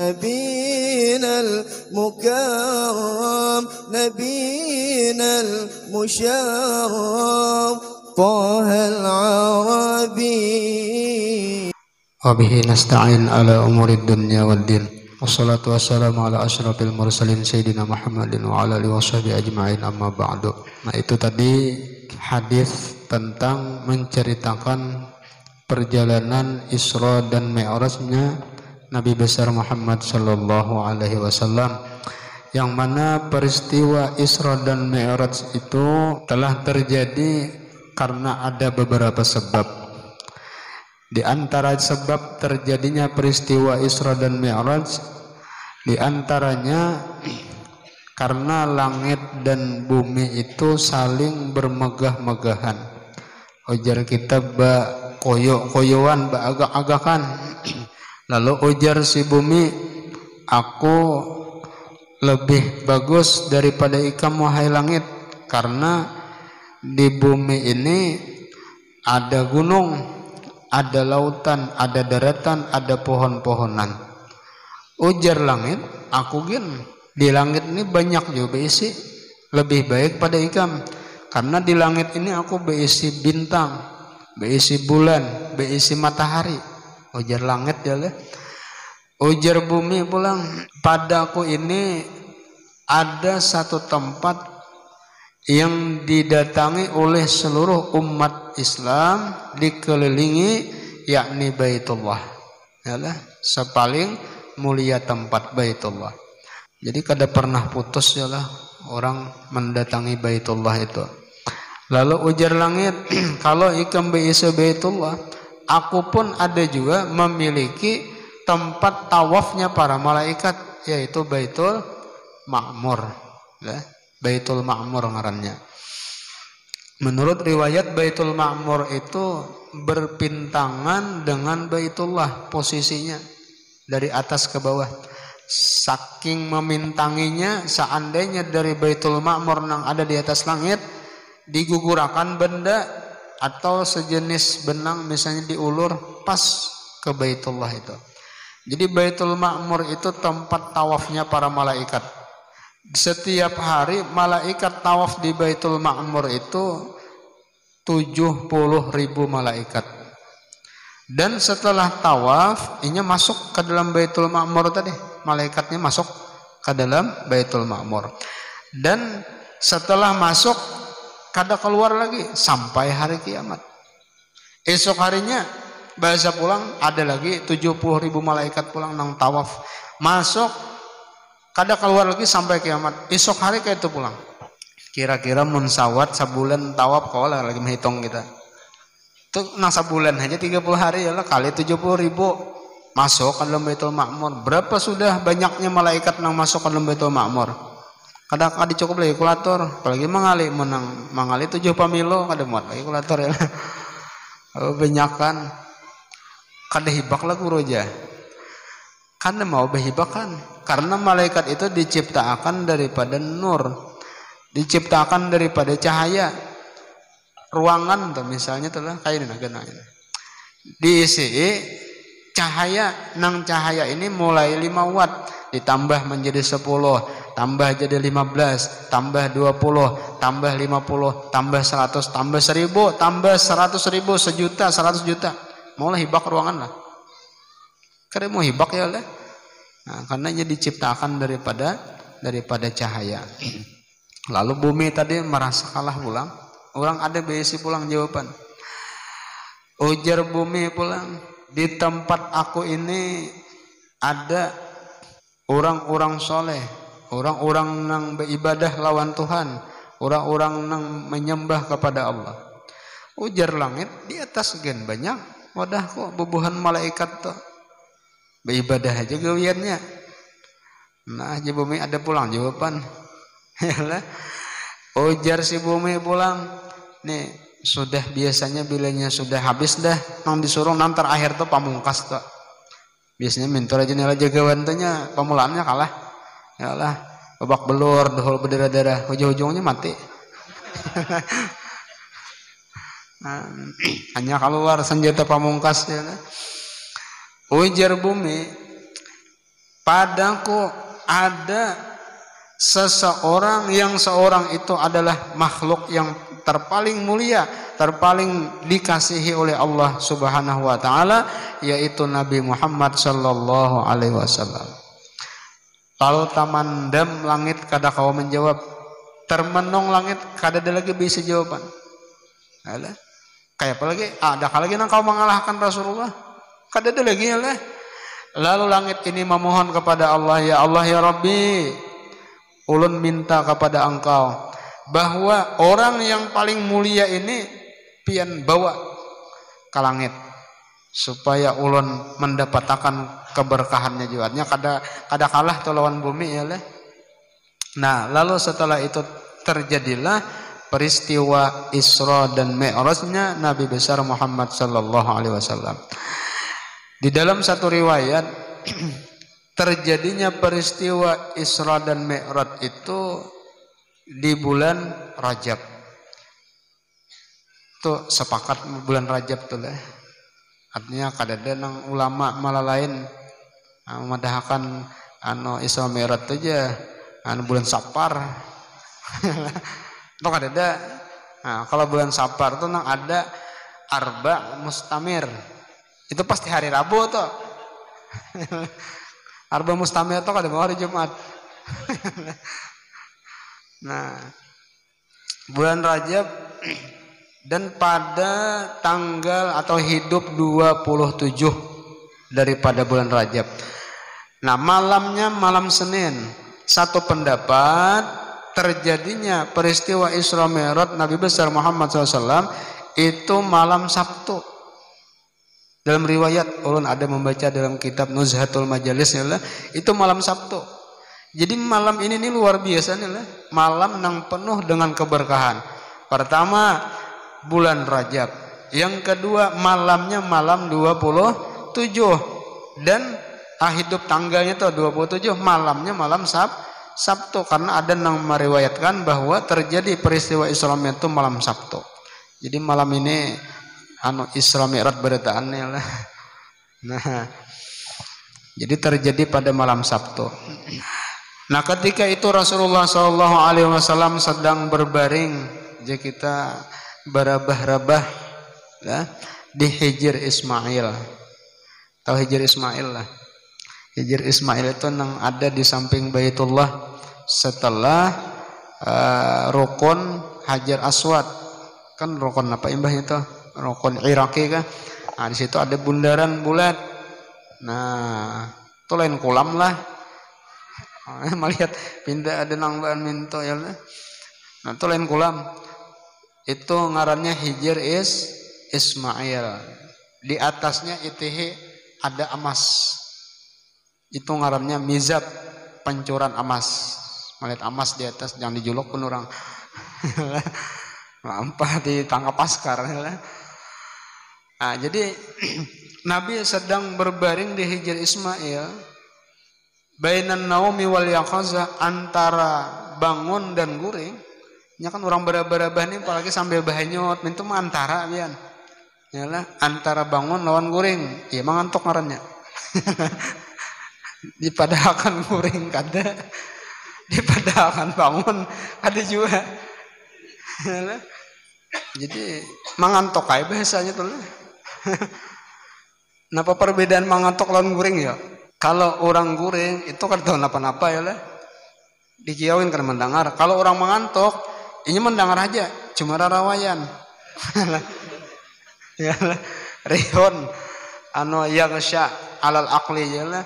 نبينا المكرم نبينا المشرف طه العربي وبه نستعين على أمور الدنيا والدين والصلاة والسلام على أشرفil mursalin Sayyidina Muhammadin wa ala alihi washabihi ajma'in amma ba'du. Nah, itu tadi hadis tentang menceritakan perjalanan Isra dan Mi'rajnya Nabi besar Muhammad sallallahu alaihi wasallam, yang mana peristiwa Isra dan Mi'raj itu telah terjadi karena ada beberapa sebab. Di antara sebab terjadinya peristiwa Isra dan Mi'raj, di antaranya karena langit dan bumi itu saling bermegah-megahan. Ujar kita koyo-koyoan, agak-agakan. Lalu ujar si bumi, aku lebih bagus daripada ikam wahai langit, karena di bumi ini ada gunung, ada lautan, ada daratan, ada pohon-pohonan. Ujar langit, aku gin di langit ini banyak juga berisi, lebih baik pada ikam, karena di langit ini aku berisi bintang, berisi bulan, berisi matahari. Ujar langit ya lah. Ujar bumi pulang, padaku ini ada satu tempat yang didatangi oleh seluruh umat Islam, dikelilingi, yakni Baitullah. Yalah, sepaling mulia tempat Baitullah. Jadi kada pernah putus yalah orang mendatangi Baitullah itu. Lalu ujar langit, kalau ikam berisi Baitullah, aku pun ada juga memiliki tempat tawafnya para malaikat, yaitu Baitul Ma'mur. Baitul Ma'mur ngarannya. Menurut riwayat Baitul Ma'mur itu berpintangan dengan Baitullah posisinya dari atas ke bawah. Saking memintanginya, seandainya dari Baitul Ma'mur yang ada di atas langit digugurakan benda atau sejenis benang misalnya diulur pas ke Baitullah itu. Jadi Baitul Ma'mur itu tempat tawafnya para malaikat. Setiap hari malaikat tawaf di Baitul Ma'mur itu 70.000 malaikat. Dan setelah tawaf, ini masuk ke dalam Baitul Ma'mur tadi. Malaikatnya masuk ke dalam Baitul Ma'mur. Dan setelah masuk, kada keluar lagi sampai hari kiamat. Esok harinya bahasa pulang ada lagi 70.000 malaikat pulang nang tawaf, masuk, kada keluar lagi sampai kiamat. Esok hari kayak itu pulang. Kira-kira mensawat sebulan tawaf kau lah lagi menghitung kita. Itu nang sebulan aja 30 hari ya lah kali 70.000 masuk ke dalam Baitul Ma'mur. Berapa sudah banyaknya malaikat nang masuk ke dalam Baitul Ma'mur? Kadang-kadang cukup lagi kalkulator, apalagi mangali 7 pamilo kada muat lagi kalkulator ya. Banyakan kada hibak lah guruja. Kada mau berhibakan karena malaikat itu diciptakan daripada nur, diciptakan daripada cahaya. Ruangan tuh misalnya tuh lah kayak ini diisi cahaya, nang cahaya ini mulai 5 watt ditambah menjadi 10, tambah jadi 15, tambah 20, tambah 50, tambah 100, tambah 1000, tambah 100.000, sejuta, 100 juta. Maulah hibak ruangan lah. Karena mau hibak ya lah. Nah, karena dia diciptakan daripada cahaya. Lalu bumi tadi merasa kalah pulang. Orang ada berisi pulang jawaban. Ujar bumi pulang, di tempat aku ini ada orang-orang soleh, orang-orang yang beribadah lawan Tuhan, orang-orang yang menyembah kepada Allah. Ujar langit, di atas gen banyak wadah kok bubuhan malaikat tuh beribadah aja gawiannya. Nah aja bumi ada pulang jawaban. Yalah. Ujar si bumi pulang, nih sudah biasanya bilanya sudah habis dah nang disuruh nanti akhir tuh pamungkas tuh. Biasanya mentor aja nilai jagawan tuhnya pemulaannya kalah. Yalah, babak belur, dohol berdarah-darah, ujung-ujungnya mati. Nah, hanya keluar senjata pamungkas ya. Ujar bumi, padaku ada seseorang yang seorang itu adalah makhluk yang terpaling mulia, terpaling dikasihi oleh Allah Subhanahu wa taala, yaitu Nabi Muhammad sallallahu alaihi wasallam. Lalu tamandam langit kada kau menjawab, termenung langit kada ada lagi bisa jawaban. Alah, kayak apa lagi? Ada lagi nang kau mengalahkan Rasulullah? Kada ada lagi ya lah. Lalu langit ini memohon kepada Allah, ya Allah ya Rabbi, ulun minta kepada engkau bahwa orang yang paling mulia ini pian bawa ke langit supaya ulun mendapatkan keberkahannya juga. Kada kalah tuh lawan bumi ya lah. Nah, lalu setelah itu terjadilah peristiwa Isra dan Mi'rajnya Nabi besar Muhammad sallallahu alaihi wasallam. Di dalam satu riwayat terjadinya peristiwa Isra dan Mi'raj itu di bulan Rajab. Tuh sepakat bulan Rajab tuh lah. Artinya kadada nang ulama malah lain memadahkan Isra Mi'raj aja bulan Safar. Tuh kadada. Nah, kalau bulan Safar tuh nang ada Arba Mustamir. Itu pasti hari Rabu tuh. Arba Mustamir tuh kada mau hari Jumat. Nah, bulan Rajab dan pada tanggal atau hidup 27 daripada bulan Rajab. Nah, malamnya malam Senin. Satu pendapat terjadinya peristiwa Isra Mi'raj Nabi besar Muhammad SAW itu malam Sabtu. Dalam riwayat ulun ada membaca dalam kitab Nuzhatul Majalis itu malam Sabtu. Jadi malam ini luar biasa nih lah. Malam yang penuh dengan keberkahan. Pertama bulan Rajab. Yang kedua malamnya malam 27 dan hidup tanggalnya tuh 27, malamnya malam Sabtu karena ada yang meriwayatkan bahwa terjadi peristiwa Isra Mi'raj itu malam Sabtu. Jadi malam ini Isra Mi'raj beritaannya lah. Nah, jadi terjadi pada malam Sabtu. Nah, ketika itu Rasulullah Shallallahu Alaihi Wasallam sedang berbaring, jadi kita berabah-rabah ya, di Hijr Ismail. Tahu Hijr Ismail lah. Hijr Ismail itu yang ada di samping Baitullah setelah rukun Hajar Aswad. Kan rukun apa imbahnya itu? Rukun Iraki kan. Nah, di situ ada bundaran bulat. Nah, itu lain kolam lah. Melihat pindah ada nangbaan minto ya lah. Nah, itu lain kolam. Itu ngarannya Hijr Ismail. Di atasnya itihi ada emas. Itu ngarannya mizab, pancuran emas. Melihat emas di atas jangan dijuluk pun orang. Lampah ditangkap askar ya. Nah, jadi Nabi sedang berbaring di Hijr Ismail bainan naumi wal yaqazah, antara bangun dan guring. Nya kan orang berabah-rabah nih apalagi sambil bahanyot mintu mah antara pian. Yalah antara bangun lawan guring. Ieu mah ngantuk ngarannya. Dipadahakan guring kada. Dipadahakan bangun ada juga. Yalah. Jadi mangantok aja bahasanya tuh. Napa perbedaan mangantok lawan guring ya? Kalau orang guring itu kan tahu napa-napa ya lah. Dikiauin kan mendengar. Kalau orang mengantuk, ini mendengar aja, cuma rawayan. Ya lah. Rihun yaghsha alal aqli ya lah.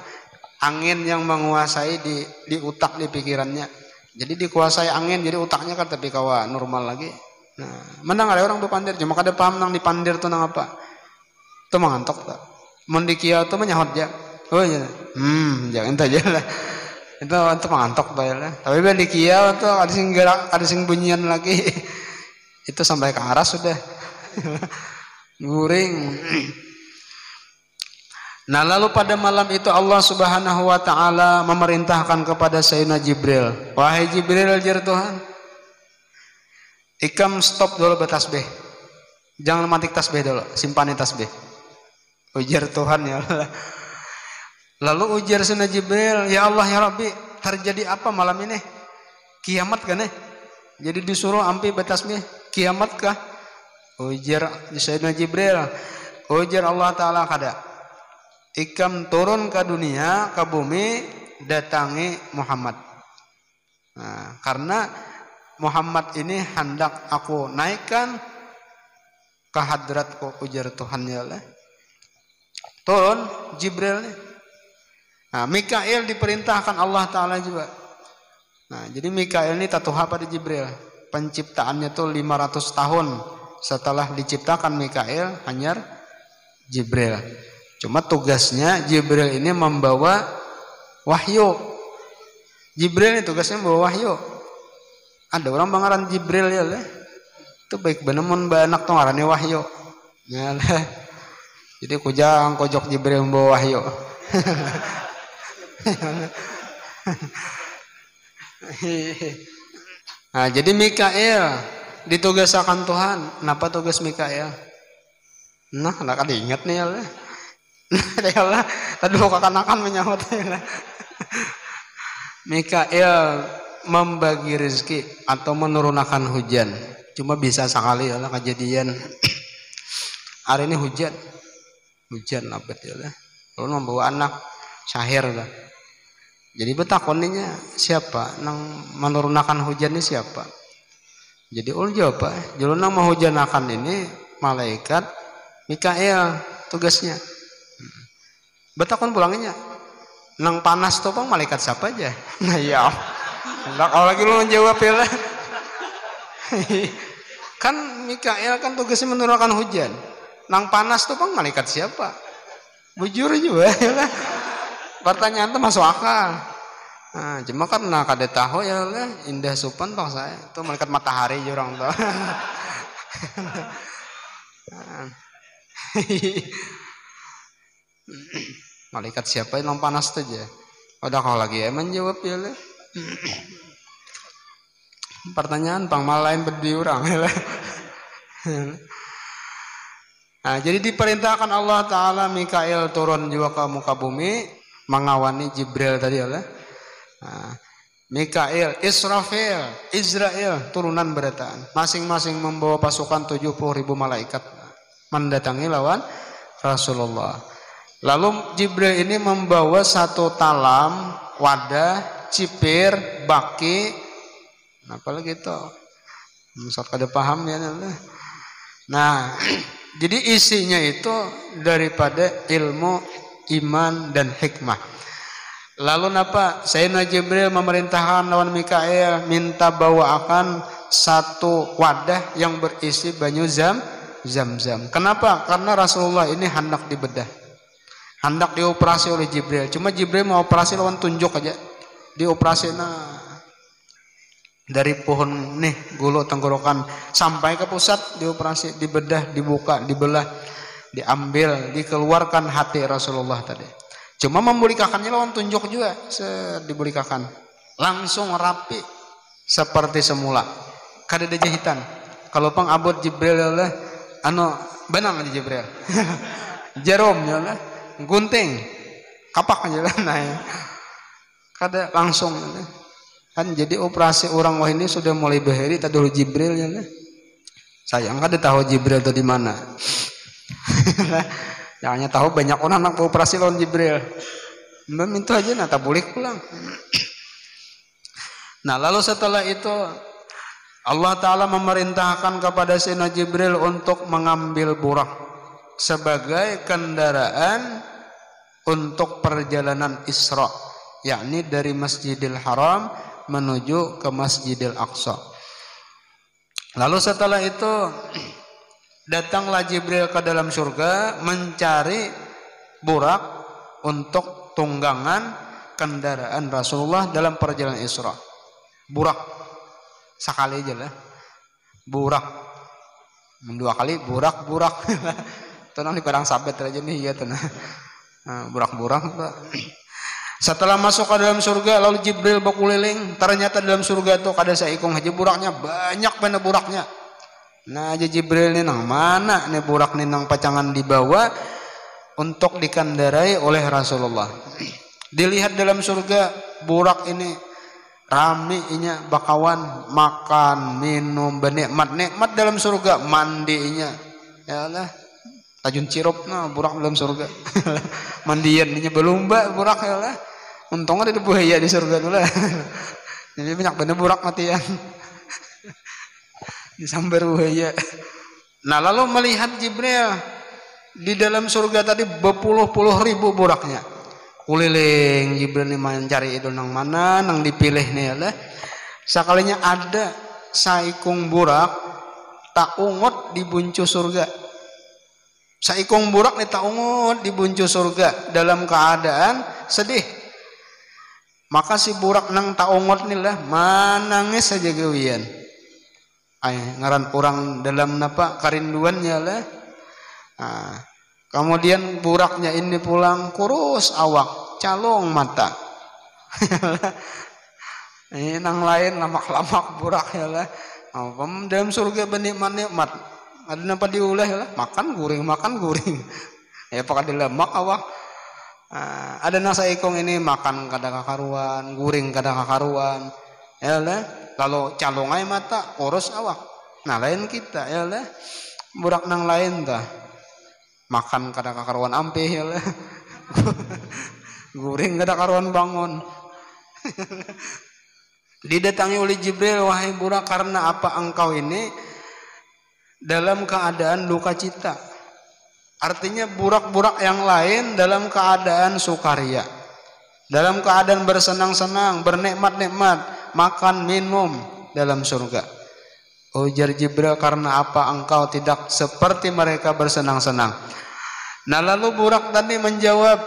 Angin yang menguasai di utak, di pikirannya. Jadi dikuasai angin, jadi utaknya kan tapi kawa normal lagi. Nah, mendengar orang berpandir, cuma kada paham nang dipandir tuh nang apa. Itu mengantuk tak. Mun dikiau tuh menyahot ya. Oh iya. Jangan aja lah. Itu untuk mengantuk bae lah. Tapi ben dikiau tuh ada sing gerak, ada sing bunyian lagi. Itu sampai ke aras sudah. Guring. Nah, lalu pada malam itu Allah Subhanahu wa taala memerintahkan kepada Sayyidina Jibril, "Wahai Jibril, jar Tuhan, ikam stop dulu bertasbih. Jangan mati tasbih dulu, simpan tasbih." Ujar Tuhan ya Allah. Lalu ujar sana Jibril, ya Allah ya Rabbi, terjadi apa malam ini? Kiamat kan Jadi disuruh ampi batasnya, kiamat kah? Ujar Sayyidina Jibril, ujar Allah Ta'ala kada, ikam turun ke dunia, ke bumi, datangi Muhammad. Nah, karena Muhammad ini hendak aku naikkan ke hadratku, ujar Tuhannya lah. Turun Jibril nih. Nah, Mikail diperintahkan Allah Ta'ala juga. Nah, jadi Mikail ini tatuha pada Jibril. Penciptaannya tuh 500 tahun setelah diciptakan Mikail, hanyar Jibril. Cuma tugasnya Jibril ini membawa wahyu. Jibril ini tugasnya membawa wahyu. Ada orang bangaran Jibril ya lah. Itu baik bener mun anak tuh ngarannya wahyu. Ya lah. Jadi kujang kojok Jibril membawa wahyu. Nah, jadi Mikail ditugaskan Tuhan. Kenapa tugas Mikail? Nah, nak ada ingat nih ya lah. Nah, ya lah. Tadi kakanakan menyahut ya lah. Mikail membagi rezeki atau menurunkan hujan. Cuma bisa sekali ya lah kejadian. Hari ini hujan abad ya lah. Lalu membawa anak syahir lah. Jadi betakoninya siapa nang menurunkan hujan ini siapa? Jadi jawab Pak, jadi nang menghujanakan ini malaikat Mikail tugasnya. Betakon pulangnya. Nang panas tuh Bang malaikat siapa aja? Nah ya. Enggak kalau lagi lu menjawab ya lah. Kan Mikail kan tugasnya menurunkan hujan. Nang panas tuh Bang malaikat siapa? Bujur juga ya lah. Pertanyaan itu masuk akal. Nah, cuma kan kada tahu ya lah, indah supan Bang saya. Itu malaikat matahari jurang tuh. Malaikat siapa yang panas tuh aja. Udah kalau lagi emang jawab ya lah. Pertanyaan Bang malah lain berdua orang ya lah. Nah, jadi diperintahkan Allah Ta'ala Mikail turun juga ke muka bumi mengawani Jibril tadi ya lah. Nah, Mikail, Israfil, Israel turunan berataan. Masing-masing membawa pasukan 70.000 malaikat mendatangi lawan Rasulullah. Lalu Jibril ini membawa satu talam, wadah, cipir, baki, apa lagi itu? Misal kada paham ya. Nah, jadi isinya itu daripada ilmu, iman dan hikmah. Lalu napa? Sayyidina Jibril memerintahkan lawan Mikail minta bawakan satu wadah yang berisi banyu zam-zam. Kenapa? Karena Rasulullah ini hendak dibedah. Hendak dioperasi oleh Jibril. Cuma Jibril mau operasi lawan tunjuk aja. Dioperasi dari pohon nih gulu tenggorokan sampai ke pusat dioperasi, dibedah, dibuka, dibelah, diambil, dikeluarkan hati Rasulullah tadi. Cuma membulikakannya lawan tunjuk juga, dibulikakan langsung rapi seperti semula. Kada ada jahitan. Kalau pang abot Jibril lah, benang aja Jibril. Jarum ya lah, gunting, kapak aja lah. Nah, ya. Kada langsung. Ya. Kan jadi operasi orang wah ini sudah mulai bahari tadi dulu Jibril ya lah. Sayang kada tahu Jibril itu di mana. Jangannya tahu banyak orang nak operasi lawan Jibril. Mbak minta aja nata boleh pulang. Nah lalu setelah itu Allah Ta'ala memerintahkan kepada Sayyidina Jibril untuk mengambil burak sebagai kendaraan untuk perjalanan Isra, yakni dari Masjidil Haram menuju ke Masjidil Aqsa. Lalu setelah itu datanglah Jibril ke dalam surga mencari burak untuk tunggangan kendaraan Rasulullah dalam perjalanan Isra. Burak sekali aja lah. Burak. Dua kali burak. Tenang di padang sabet aja nih ya tenang. Nah, burak. Setelah masuk ke dalam surga lalu Jibril berkeliling, ternyata dalam surga itu kada saikung aja buraknya, banyak banget buraknya. Nah aja Jibril nih nang mana nih burak nih nang pacangan dibawa untuk dikendarai oleh Rasulullah. Dilihat dalam surga burak ini rame inya bakawan makan minum bernikmat dalam surga mandinya ya Allah tajun cirup nah burak dalam surga mandian inya belumba burak ya Allah untungnya ada buaya di surga dulu jadi banyak bener burak matian disambar buaya. Nah lalu melihat Jibril di dalam surga tadi berpuluh-puluh ribu buraknya. Kuliling Jibril nih main cari itu nang mana nang dipilih nih ya lah. Sekalinya ada saikung burak tak ungut di buncu surga. Saikung burak nih tak ungut di buncu surga dalam keadaan sedih. Maka si burak nang tak ungut nih lah manangis saja gawian. Ay ngaran orang dalam napa karinduannya lah. Nah, kemudian buraknya ini pulang kurus awak, calong mata. Ini nang lain lamak-lamak burak ya lah. Dalam surga bernikmat-nikmat. Ada napa diulah ya lah? Makan guring. Ya pakai dilemak awak. Ada nasa ikong ini makan kada kakaruan, guring kada kakaruan. Ya lah. Lalu calongai mata kurus awak. Nah lain kita ya lah. Burak nang lain dah. Makan kada kakaruan ampih ya lah. Guring kada karuan bangun. Didatangi oleh Jibril, wahai burak, karena apa engkau ini dalam keadaan duka cita? Artinya burak-burak yang lain dalam keadaan sukaria, dalam keadaan bersenang-senang, bernikmat-nikmat, makan minum dalam surga. Ujar Jibril, karena apa engkau tidak seperti mereka bersenang-senang? Nah lalu burak tadi menjawab,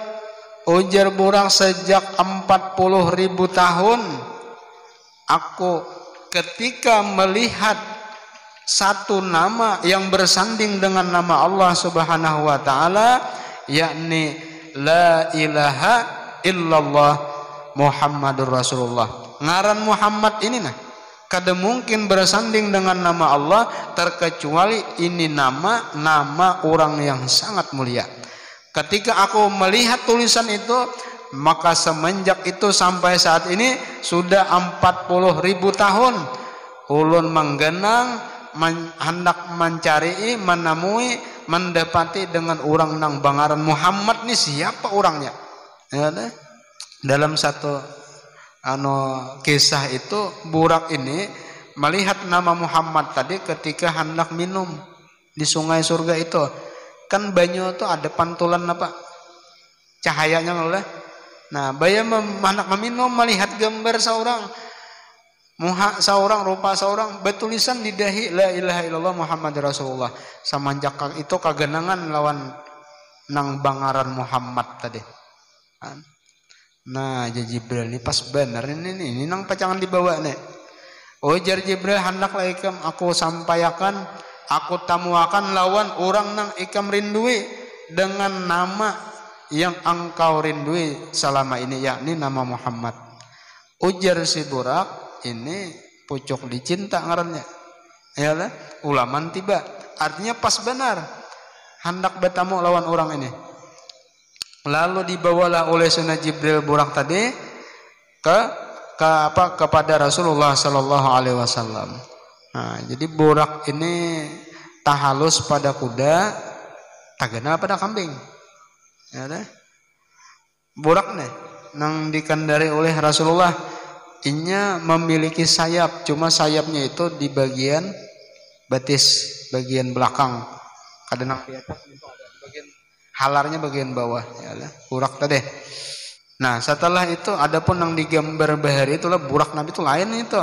ujar burak, sejak 40.000 tahun aku ketika melihat satu nama yang bersanding dengan nama Allah Subhanahu wa taala, yakni la ilaha illallah Muhammadur Rasulullah. Ngaran Muhammad ini nah kada mungkin bersanding dengan nama Allah terkecuali ini nama orang yang sangat mulia. Ketika aku melihat tulisan itu, maka semenjak itu sampai saat ini sudah 40.000 tahun ulun menggenang hendak mencari, menemui, mendapati dengan orang nang bangaran Muhammad nih siapa orangnya ya, dalam satu kisah itu burak ini melihat nama Muhammad tadi ketika hendak minum di sungai surga itu kan banyu itu ada pantulan apa cahayanya lah. Nah baya hendak meminum melihat gambar seorang muha seorang rupa seorang bertulisan di dahi la ilaha illallah Muhammad Rasulullah. Semenjak itu kagenangan lawan nang bangaran Muhammad tadi. Nah Jibril ini pas bener ini nang pacangan dibawa nih. Ujar Jibril, hendaklah ikam aku sampaikan, aku tamuakan lawan orang nang ikam rindui dengan nama yang engkau rindui selama ini, yakni nama Muhammad. Ujar si burak, ini pucuk dicinta ngarannya. Ya lah, ulaman tiba. Artinya pas benar hendak bertamu lawan orang ini. Lalu dibawalah oleh Sunnah Jibril burak tadi kepada Rasulullah Sallallahu Alaihi Wasallam. Nah, jadi burak ini tahalus pada kuda, tagana pada kambing. Ya deh. Burak nih, nang dikendari oleh Rasulullah, inya memiliki sayap, cuma sayapnya itu di bagian betis, bagian belakang. Kadang di atas itu ada bagian halarnya bagian bawah, ya lah. Burak tadi. Nah setelah itu adapun yang digambar bahari itulah burak Nabi itu lain itu.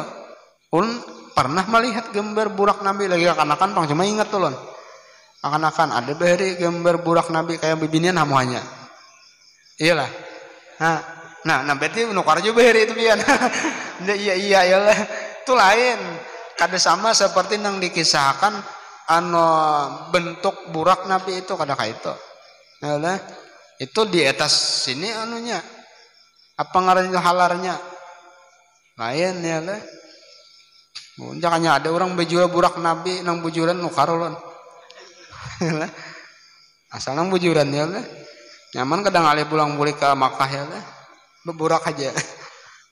Ulun pernah melihat gambar burak Nabi lagi akan-akan pang cuma ingat tuh lon. Akan-akan ada bahari gambar burak Nabi kayak bibinian hamuanya. Iyalah. Nah berarti nukar juga bahari itu pian. iya iyalah. Itu lain. Kada sama seperti yang dikisahkan bentuk burak Nabi itu kada kayak itu. Iyalah. Itu di atas sini anunya. Apa ngarannya halarnya? Lain ya lah. Jangannya ada orang bejula burak Nabi nang bujuran nukarulon. Asal nang bujuran ya lah. Nyaman kadang alih pulang balik ke Makkah ya lah. Beburak aja.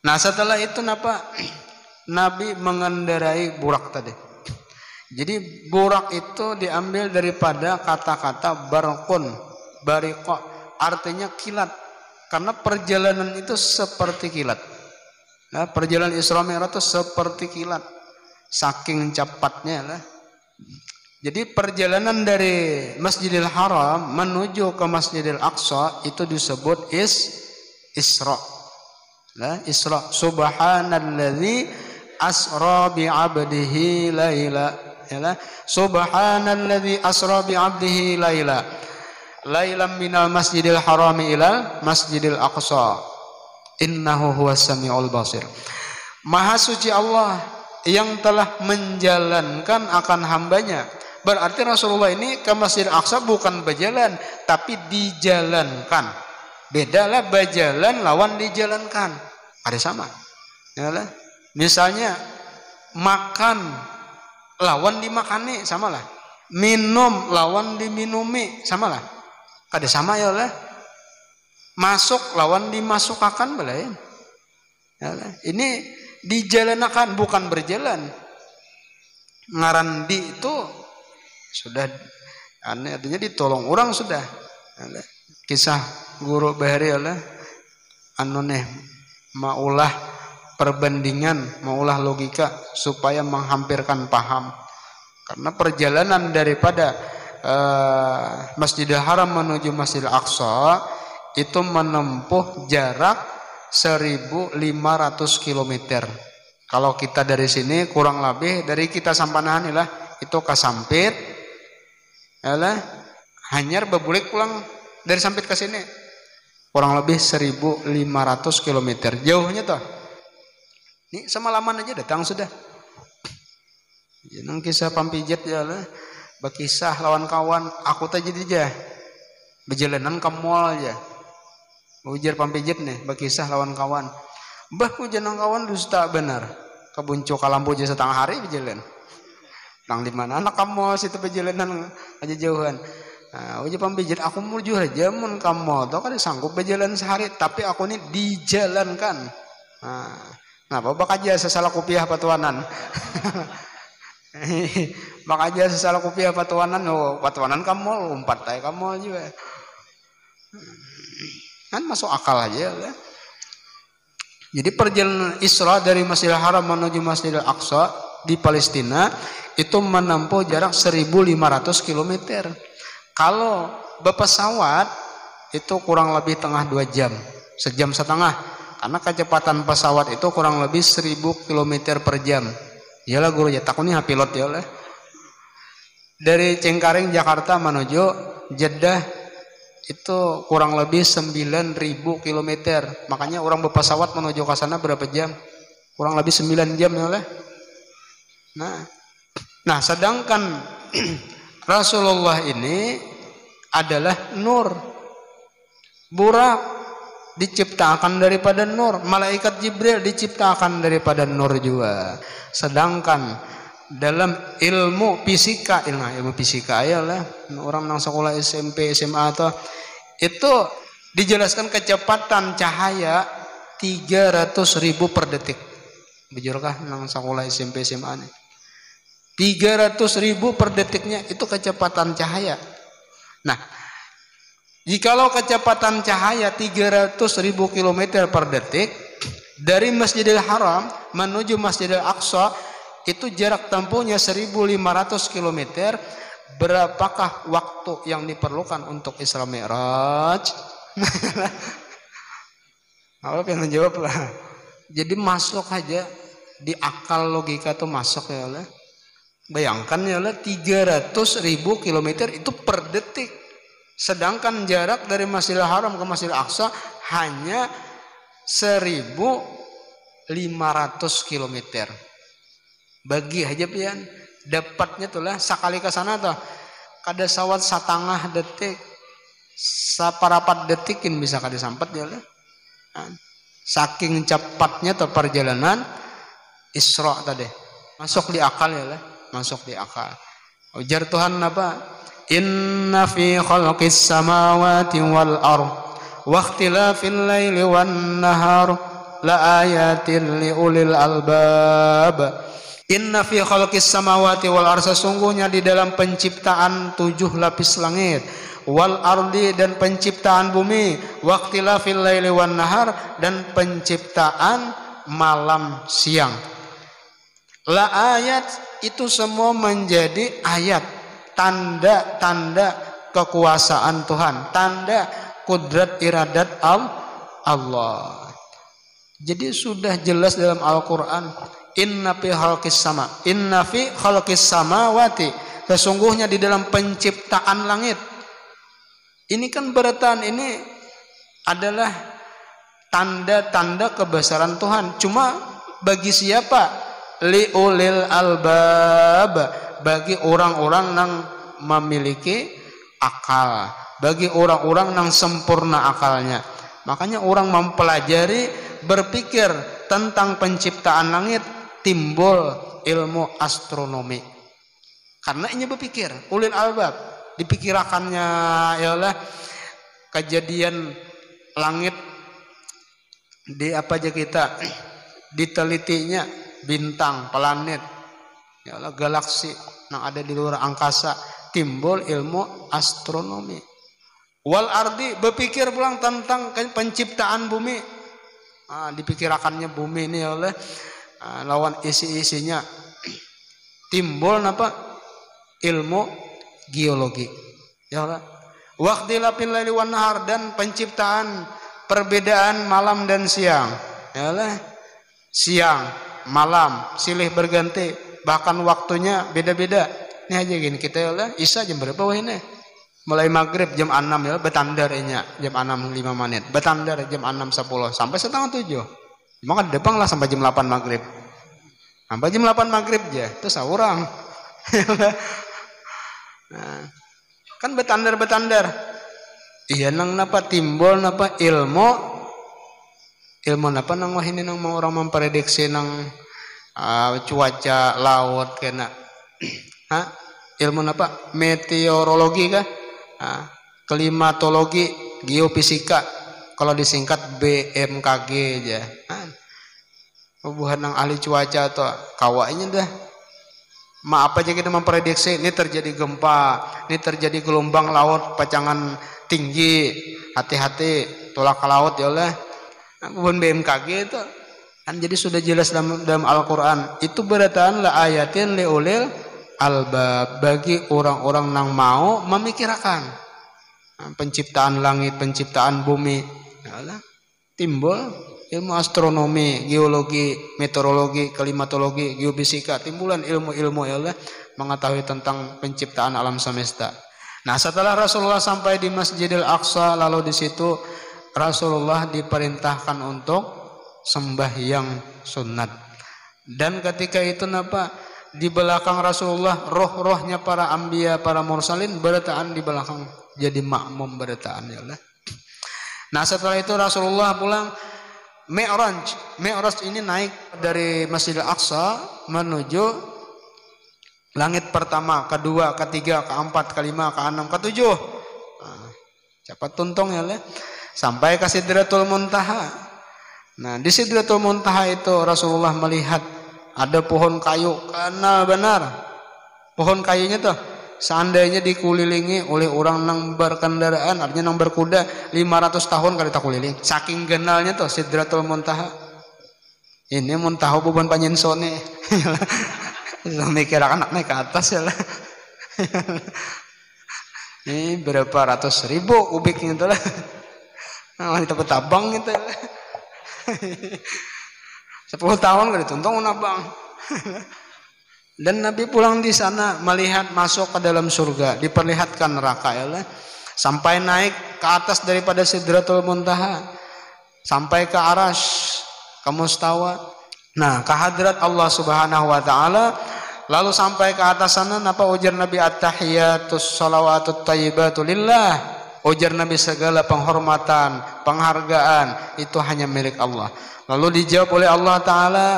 Nah setelah itu Nabi mengendarai burak tadi. Jadi burak itu diambil daripada kata-kata barqun, bariqah, artinya kilat. Karena perjalanan itu seperti kilat. Nah, perjalanan Isra Mi'raj itu seperti kilat. Saking cepatnya lah. Jadi perjalanan dari Masjidil Haram menuju ke Masjidil Aqsa itu disebut Isra. Nah, Isra. Subhanalladzi asra bi 'abdihi laila. Ya, subhanalladzi asra bi 'abdihi laila. Lailam minal Masjidil Haram ilal Masjidil Aqsa. Innahu huwas samiul basir. Maha suci Allah yang telah menjalankan akan hambanya. Berarti Rasulullah ini ke Masjid Aqsa bukan berjalan, tapi dijalankan. Bedalah berjalan lawan dijalankan. Ada sama. Yalah. Misalnya makan lawan dimakani, samalah. Minum lawan diminumi, samalah. Ada sama ya lah. Masuk lawan dimasukakan belain. Yalah. Ini dijalanakan bukan berjalan. Ngarandi itu sudah artinya ditolong orang sudah. Kisah guru bahari Allah maulah perbandingan, maulah logika supaya menghampirkan paham. Karena perjalanan daripada Masjidil Haram menuju Masjidil Aqsa itu menempuh jarak 1.500 km. Kalau kita dari sini kurang lebih dari kita Sampanahan lah itu ke Sampit. Yalah, hanyar bebulik pulang dari Sampit ke sini kurang lebih 1.500 km. Jauhnya toh. Ini semalaman aja datang sudah. Jangan kisah pampijat ya lah. Berkisah lawan kawan, aku tadi aja. Berjalanan ke mall aja. Ujar pampijat nih, berkisah lawan kawan. Bah ujian kawan dusta benar. Kebuncu kalampu aja setengah hari berjalan. Nang di mana anak kamu situ perjalanan aja jauhan. Nah, uji pambijit aku mau jual jamun kamu, tau kan sanggup berjalan sehari, tapi aku ini dijalankan. Nah, bapak aja sesalah kopiah patuanan. Bak aja sesalah kopiah patuanan, patuanan kamu umpat tay kamu juga. Kan masuk akal aja lah. Jadi perjalanan Isra dari Masjidil Haram menuju Masjidil Aqsa di Palestina itu menempuh jarak 1.500 km. Kalau berpesawat itu kurang lebih tengah 2 jam, 1,5 jam. Karena kecepatan pesawat itu kurang lebih 1.000 km per jam. Iyalah guru ya takutnya pilot ya lah. Dari Cengkareng Jakarta menuju Jeddah itu kurang lebih 9.000 km. Makanya orang berpesawat menuju ke sana berapa jam? Kurang lebih 9 jam ya lah. Nah, sedangkan Rasulullah ini adalah nur. Burak diciptakan daripada nur. Malaikat Jibril diciptakan daripada nur juga. Sedangkan dalam ilmu fisika, ilmu fisika ayalah orang nang sekolah SMP, SMA atau itu dijelaskan kecepatan cahaya 300.000 per detik. Bujurkah nang sekolah SMP, SMA nih? 300.000 per detiknya itu kecepatan cahaya. Nah, jikalau kecepatan cahaya 300.000 km per detik dari Masjidil Haram menuju Masjidil Aqsa itu jarak tempuhnya 1.500 km. Berapakah waktu yang diperlukan untuk Isra Mi'raj? Apa yang menjawab lah. Jadi masuk aja di akal logika tuh masuk ya Allah. Bayangkan ya Allah 300.000 km itu per detik. Sedangkan jarak dari Masjidil Haram ke Masjidil Aqsa hanya 1.500 km. Bagi aja pian dapatnya tuh lah sekali ke sana tuh kada sawat 1/2 detik, 1/4 detikin bisa kada sampai ya lah. Saking cepatnya tuh perjalanan Isra tadi. Masuk di akal ya lah. Masuk di akal. Ujar Tuhan apa? Inna fi khalqis samawati wal ard wa ikhtilafil laili wan nahar la ayatin li ulil albab. Inna fi khalqis samawati wal ard, sesungguhnya di dalam penciptaan 7 lapis langit, wal ardi dan penciptaan bumi, wa ikhtilafil laili wan nahar dan penciptaan malam siang. La ayat, itu semua menjadi ayat, tanda-tanda kekuasaan Tuhan, tanda kudrat iradat Allah. Jadi sudah jelas dalam Al-Quran, inna fi khalqis samawati, sesungguhnya di dalam penciptaan langit. Ini kan berarti ini adalah tanda-tanda kebesaran Tuhan. Cuma bagi siapa? Liulil albab, bagi orang-orang yang memiliki akal, bagi orang-orang yang sempurna akalnya. Makanya orang mempelajari, berpikir tentang penciptaan langit, timbul ilmu astronomi. Karena ini berpikir, ulil albab, dipikirakannya ialah kejadian langit di apa aja kita ditelitinya, bintang, planet, ialah galaksi yang ada di luar angkasa, timbul ilmu astronomi. Wal ardi, berpikir pulang tentang penciptaan bumi. Dipikirakannya bumi ini oleh lawan isi-isinya, timbul apa? Ilmu geologi. Ya Allah. Waqtilafil laili wan nahar, dan penciptaan perbedaan malam dan siang. Ya Allah. Siang, malam silih berganti, bahkan waktunya beda-beda. Ini aja gini kita ya, Isya jam berapa wah ini? Mulai maghrib jam 6 ya, betandarnya jam 6:05, betandar jam 6:10 sampai setengah 7. Maka depan lah sampai jam 8 maghrib. Sampai jam 8 maghrib aja, itu saurang. Nah, kan betandar. Iya nang napa timbul napa ilmu napa nang wah ini nang mau orang memprediksi nang cuaca laut kena. Ilmu napa? Meteorologi kah? Klimatologi, geofisika, kalau disingkat BMKG aja. Bukan nang ahli cuaca atau kawainya dah. Apa aja kita memprediksi ini terjadi gempa, ini terjadi gelombang laut pacangan tinggi, hati-hati tolak ke laut ya Allah. Bukan BMKG itu kan, jadi sudah jelas dalam Al-Quran. Itu berarti la ayatin liulil albab, bagi orang-orang yang mau memikirkan penciptaan langit, penciptaan bumi. Yalah, timbul ilmu astronomi, geologi, meteorologi, klimatologi, geofisika, timbulan ilmu-ilmu ya Allah, mengetahui tentang penciptaan alam semesta. Nah, setelah Rasulullah sampai di Masjidil Aqsa, lalu di situ Rasulullah diperintahkan untuk sembahyang sunat. Dan ketika itu napa? Di belakang Rasulullah roh-rohnya para anbiya, para mursalin bertaan di belakang, jadi makmum bertaan ya Allah. Nah, setelah itu Rasulullah pulang Mi'raj. Mi'raj ini naik dari Masjidil Aqsa menuju langit pertama, kedua, ketiga, keempat, kelima, keenam, ketujuh. Cepat tuntung ya Allah. Sampai ke Sidratul Muntaha. Nah, di Sidratul Muntaha itu Rasulullah melihat ada pohon kayu, kenal benar. Pohon kayunya tuh seandainya dikelilingi oleh orang yang berkendaraan, artinya yang berkuda 500 tahun kali tak keliling. Saking genalnya tuh Sidratul Muntaha. Ini muntaha bukan panjensone. Mikir anak naik ke atas ya lah. Ini berapa ratus ribu kubiknya itu lah. Wanita petabang gitu. 10 tahun gak dituntung nabang. Dan Nabi pulang di sana melihat masuk ke dalam surga, diperlihatkan neraka ya Allah. Sampai naik ke atas daripada Sidratul Muntaha, sampai ke Arasy, ke Mustawa. Nah, ke hadrat Allah Subhanahu wa taala, lalu sampai ke atas sana apa ujar Nabi, at-tahiyatus shalawatut thayyibatu lillah. Ujar Nabi, segala penghormatan, penghargaan itu hanya milik Allah. Lalu dijawab oleh Allah Ta'ala,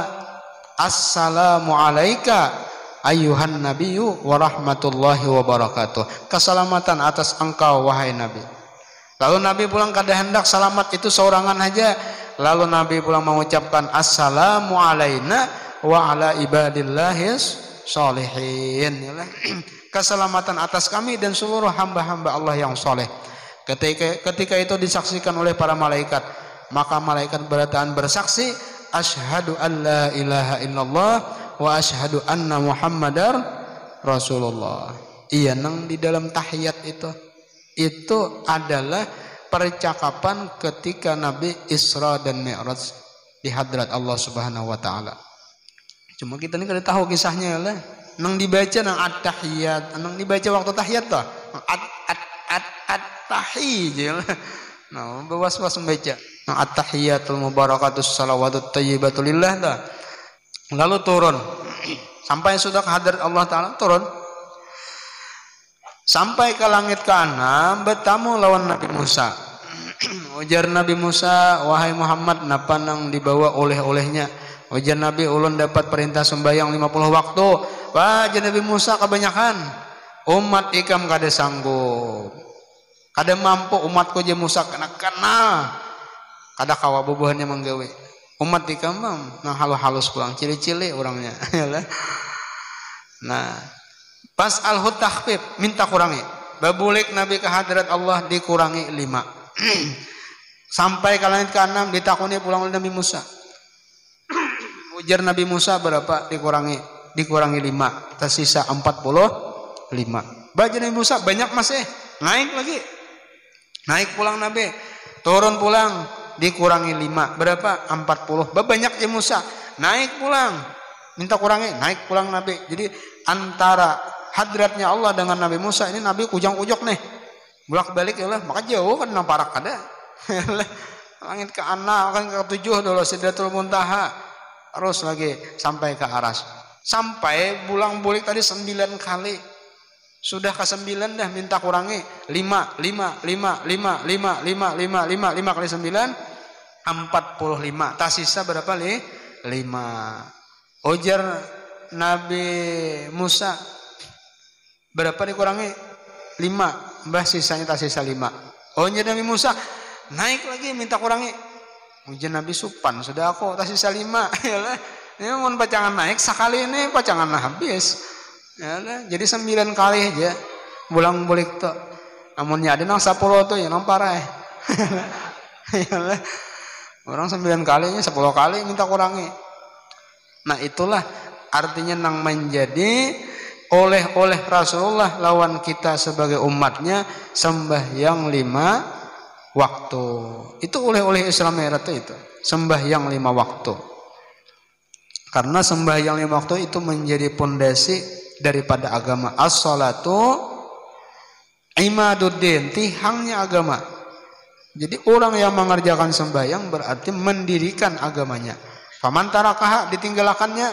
assalamu alaika Ayuhan nabiyyu wa rahmatullahi wa barakatuh. Keselamatan atas engkau wahai Nabi. Lalu Nabi pulang kada hendak selamat itu seorangan aja. Lalu Nabi pulang mengucapkan assalamu alaina wa ala ibadillahis sholihin. Keselamatan atas kami dan seluruh hamba-hamba Allah yang soleh. Ketika itu disaksikan oleh para malaikat, maka malaikat bersaksi, asyhadu an la ilaha illallah wa asyhadu anna muhammadar rasulullah. Iya, nang di dalam tahiyat itu adalah percakapan ketika Nabi Isra dan Mi'raj di hadrat Allah Subhanahu wa taala. Cuma kita ini kada tahu kisahnya lah. Nang dibaca nang at-tahiyat, nang dibaca waktu tahiyat toh. At-tahiyat. Nah, bewas-was membaca. Nang at-tahiyatul mubarakatus salawatut thayyibatul lillah dah. Lalu turun. Sampai sudah ke hadrat Allah taala, turun. Sampai ke langit ke-6 bertamu lawan Nabi Musa. Ujar Nabi Musa, wahai Muhammad, napa nang dibawa oleh-olehnya? Ujar Nabi, ulun dapat perintah sembahyang 50 waktu. Wah, Nabi Musa kebanyakan. Umat ikam kada sanggup. Kada mampu umatku je Musa kena kada kawa bubuhannya menggawe. Umat ikam nah halus-halus pulang, cili-cili orangnya. Nah, pas al-hud takhfif minta kurangi. Babulik Nabi ke hadrat Allah dikurangi 5. Sampai ke langit ke-6 ditakuni pulang oleh Nabi Musa. Ujar Nabi Musa berapa? Dikurangi 5, tersisa 45. Baca Nabi Musa banyak masih, naik lagi. Naik pulang Nabi, turun pulang, dikurangi 5. Berapa? 40. Banyak ya Musa. Naik pulang, minta kurangi, naik pulang Nabi. Jadi antara hadratnya Allah dengan Nabi Musa ini Nabi kujang-kujok nih. Bolak-balik ya lah, maka jauh kan namparak kada. Langit ke-6 kan ke-7 dulu Sidratul Muntaha. Terus lagi sampai ke aras. Sampai bulang-bulik tadi 9 kali. Sudah ke 9 dah minta kurangi 5 kali 9 45. Tak sisa berapa 5. Ujar Nabi Musa berapa dikurangi 5. Mbah sisanya tak sisa 5. Ujar Nabi Musa naik lagi minta kurangi. Ujar Nabi Supan sudah aku tak sisa 5. Yalah. Ini mau pacangan naik sekali ini pacangan habis. Yalah. Jadi 9 kali aja bulang-bulik tuh. Amunnya ada nang 10 tuh ya nang parah. Yalah. Orang 9 kalinya 10 kali minta kurangi. Nah, itulah artinya nang menjadi oleh Rasulullah lawan kita sebagai umatnya sembahyang 5 waktu. Itu oleh Islam itu sembahyang 5 waktu. Karena sembahyang 5 waktu itu menjadi pondasi daripada agama. As-salatu imaduddin, tihangnya agama. Jadi orang yang mengerjakan sembahyang berarti mendirikan agamanya. Faman tarakaha, ditinggalkannya,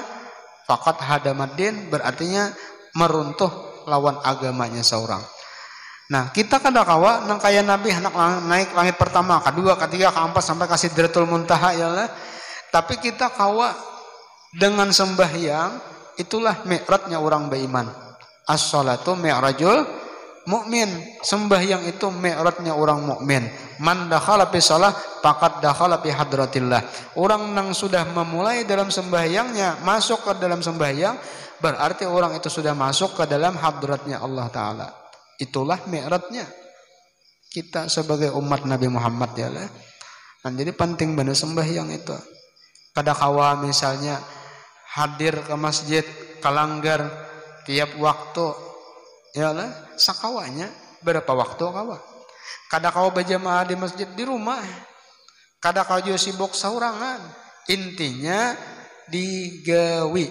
faqad hadamaddin, berartinya meruntuh lawan agamanya seorang. Nah, kita kada kawa nang kaya Nabi hendak naik langit pertama, kedua, ketiga, keempat sampai ke Sidratul Muntaha ya lah. Tapi kita kawa dengan sembahyang itulah mi'rajnya orang beriman. As-salatu mi'rajul mukmin. Sembahyang itu mi'rajnya orang mukmin. Man dakhala fi shalah faqad dakhala fi hadratillah. Orang yang sudah memulai dalam sembahyangnya, masuk ke dalam sembahyang, berarti orang itu sudah masuk ke dalam hadratnya Allah taala. Itulah mi'rajnya kita sebagai umat Nabi Muhammad ya lah. Nah, jadi penting benar sembahyang itu. Kada kawa misalnya hadir ke masjid kalanggar tiap waktu ya lah, sakawanya berapa waktu kawa. Kada kawa berjamaah di masjid di rumah. Kada kawa juga sibuk saurangan. Intinya digawi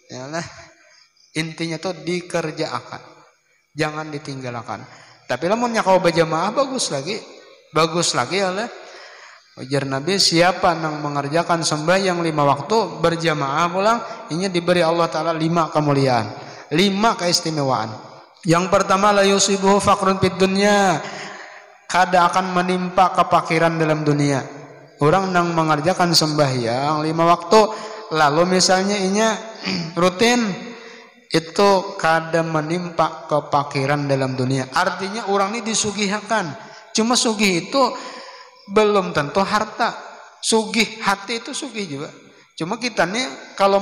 ya lah. Intinya tuh dikerjakan. Jangan ditinggalkan. Tapi lamunnya kau berjamaah bagus lagi ya lah. Ujar Nabi, siapa yang mengerjakan sembahyang 5 waktu berjamaah pulang, ini diberi Allah taala 5 kemuliaan, 5 keistimewaan. Yang pertama, la yusibuhu faqrun fid dunya, kada akan menimpa kefakiran dalam dunia. Orang yang mengerjakan sembahyang 5 waktu, lalu misalnya inya rutin itu kadang menimpa kepakiran dalam dunia. Artinya orang ini disugihakan. Cuma sugih itu belum tentu harta. Sugih hati itu sugih juga. Cuma kita nih kalau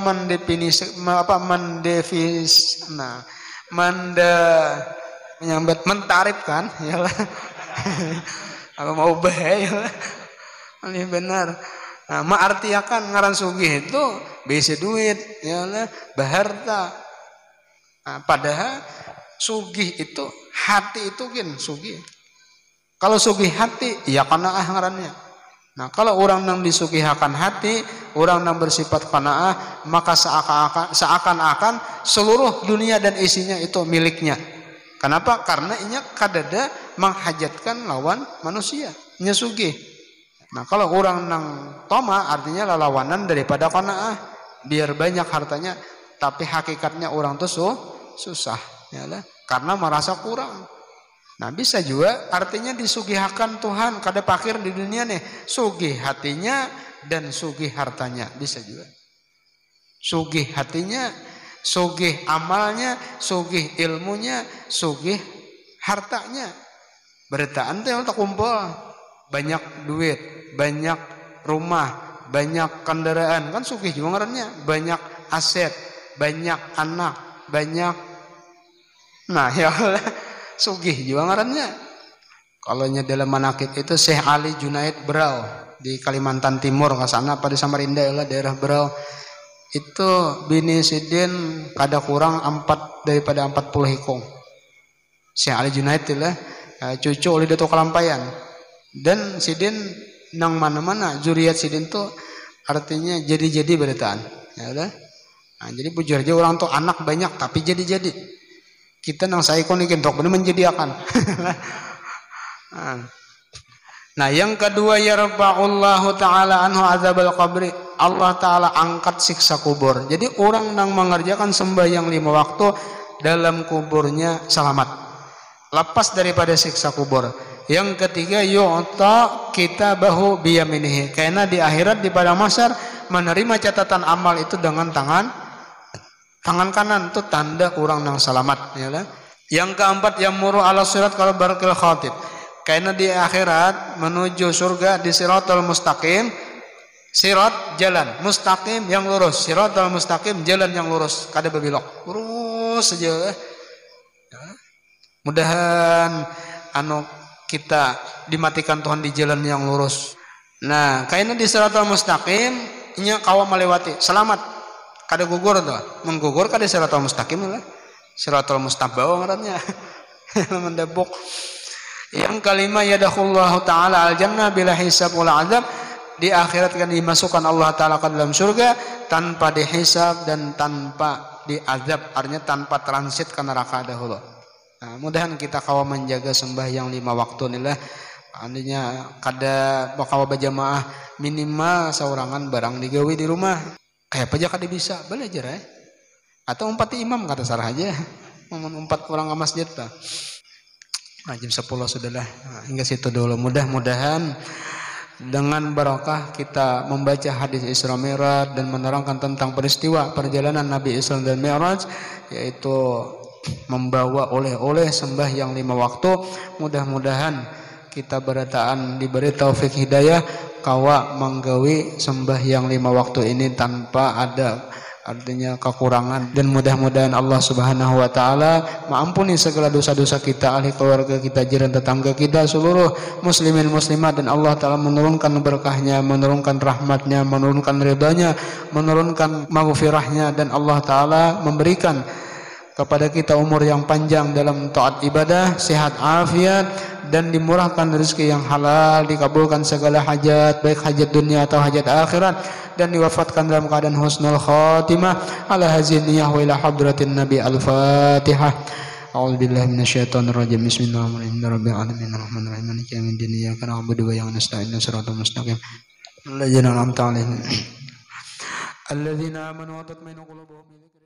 mentarifkan yalah. Kalau mau bahaya ini benar. Nah, artiakan ngaran sugih itu bisa duit yalah, baharta. Nah, padahal sugih itu hati itu kan sugih. Kalau sugih hati ya qanaah ngarannya. Nah, kalau orang yang disugihakan hati, orang yang bersifat qanaah, maka seakan-akan seluruh dunia dan isinya itu miliknya. Kenapa? Karena inya kadada menghajatkan lawan manusia, nya sugih. Nah, kalau orang yang toma artinya lawanan daripada qanaah, biar banyak hartanya tapi hakikatnya orang tuh susah yalah, karena merasa kurang. Nah, bisa juga artinya disugihakan Tuhan kada fakir di dunia nih, sugih hatinya dan sugih hartanya, bisa juga. Sugih hatinya, sugih amalnya, sugih ilmunya, sugih hartanya. Beritaan teh untuk kumpul banyak duit, banyak rumah, banyak kendaraan, kan sugih juga ngarannya, banyak aset, banyak anak, banyak. Nah, ya Allah, sugih juga ngarannya. Kalau nya dalam manakib itu Syekh Ali Junaid Berau di Kalimantan Timur ke sana pada Samarinda lah daerah Berau. Itu bini sidin kada kurang 4 daripada 40 hikung. Syekh Ali Junaid itu lah cucu oleh Dato Kalampayan. Dan sidin nang mana-mana zuriat sidin tuh artinya jadi-jadi beritaan. Ya udah. Nah, jadi bujur aja orang tuh anak banyak tapi jadi-jadi. Kita nang saya kon kentok bener menjadiakan. Nah, yang kedua yarfa'ullahu taala anhu azabal qabri. Allah taala angkat siksa kubur. Jadi orang nang mengerjakan sembahyang 5 waktu dalam kuburnya selamat. Lepas daripada siksa kubur. Yang ketiga yu'ta kitabahu biyaminihi. Karena di akhirat di padang mahsyar menerima catatan amal itu dengan tangan kanan itu tanda orang yang selamat ya. Yang keempat yamuru ala sirat kalau barakil khatib. Karena di akhirat menuju surga di siratal mustaqim. Sirat jalan mustaqim yang lurus, siratal mustaqim jalan yang lurus, kada berbelok. Lurus saja. Ya. Mudahan kita dimatikan Tuhan di jalan yang lurus. Nah, karena di siratal mustaqim nya kawa melewati selamat. Kada gugur tuh, menggugur kada siratal mustaqim lah, siratal mustabaw ngarannya, mendebok. Yang kelima yadakhullahu taala al jannah bila hisab wala azab. Di akhirat kan dimasukkan Allah taala ke dalam surga tanpa dihisab dan tanpa diazab, artinya tanpa transit ke neraka dahulu. Nah, mudahan kita kawa menjaga sembahyang 5 waktu inilah, artinya kada bakawa berjamaah minimal saurangan barang digawe di rumah. Kayak aja kada bisa belajar ya. Atau 4 imam kata sarah aja. Ngomong 4 orang ke masjid lah. Nah, jam 10 sudahlah. Nah, hingga situ dulu. Mudah-mudahan dengan barakah kita membaca hadis Isra Mi'raj dan menerangkan tentang peristiwa perjalanan Nabi Isra dan Mi'raj, yaitu membawa oleh-oleh sembahyang 5 waktu. Mudah-mudahan kita berataan diberi taufik hidayah kawa menggawi sembahyang 5 waktu ini tanpa ada artinya kekurangan, dan mudah-mudahan Allah Subhanahu wa taala mengampuni segala dosa-dosa kita, ahli keluarga kita, jiran tetangga kita, seluruh muslimin muslimat, dan Allah taala menurunkan berkahnya, menurunkan rahmatnya, menurunkan ridhanya, menurunkan maghfirahnya, dan Allah taala memberikan kepada kita umur yang panjang dalam taat ibadah, sehat afiat, dan dimurahkan rezeki yang halal, dikabulkan segala hajat, baik hajat dunia atau hajat akhirat, dan diwafatkan dalam keadaan husnul khatimah. Ala haziniyah wa ila hadratin Nabi al-Fatihah. A'udzubillahi minasyaitonir rajim. Bismillahirrahmanirrahim. Rabbil alamin arrahmanir rahim maliki yaumiddin. Iyyaka na'budu wa iyyaka nasta'in. Shiratal mustaqim. Alladzina an'amta 'alaihim. Alladzina amanu wa tatma'innu qulubuhum bi dzikrillah.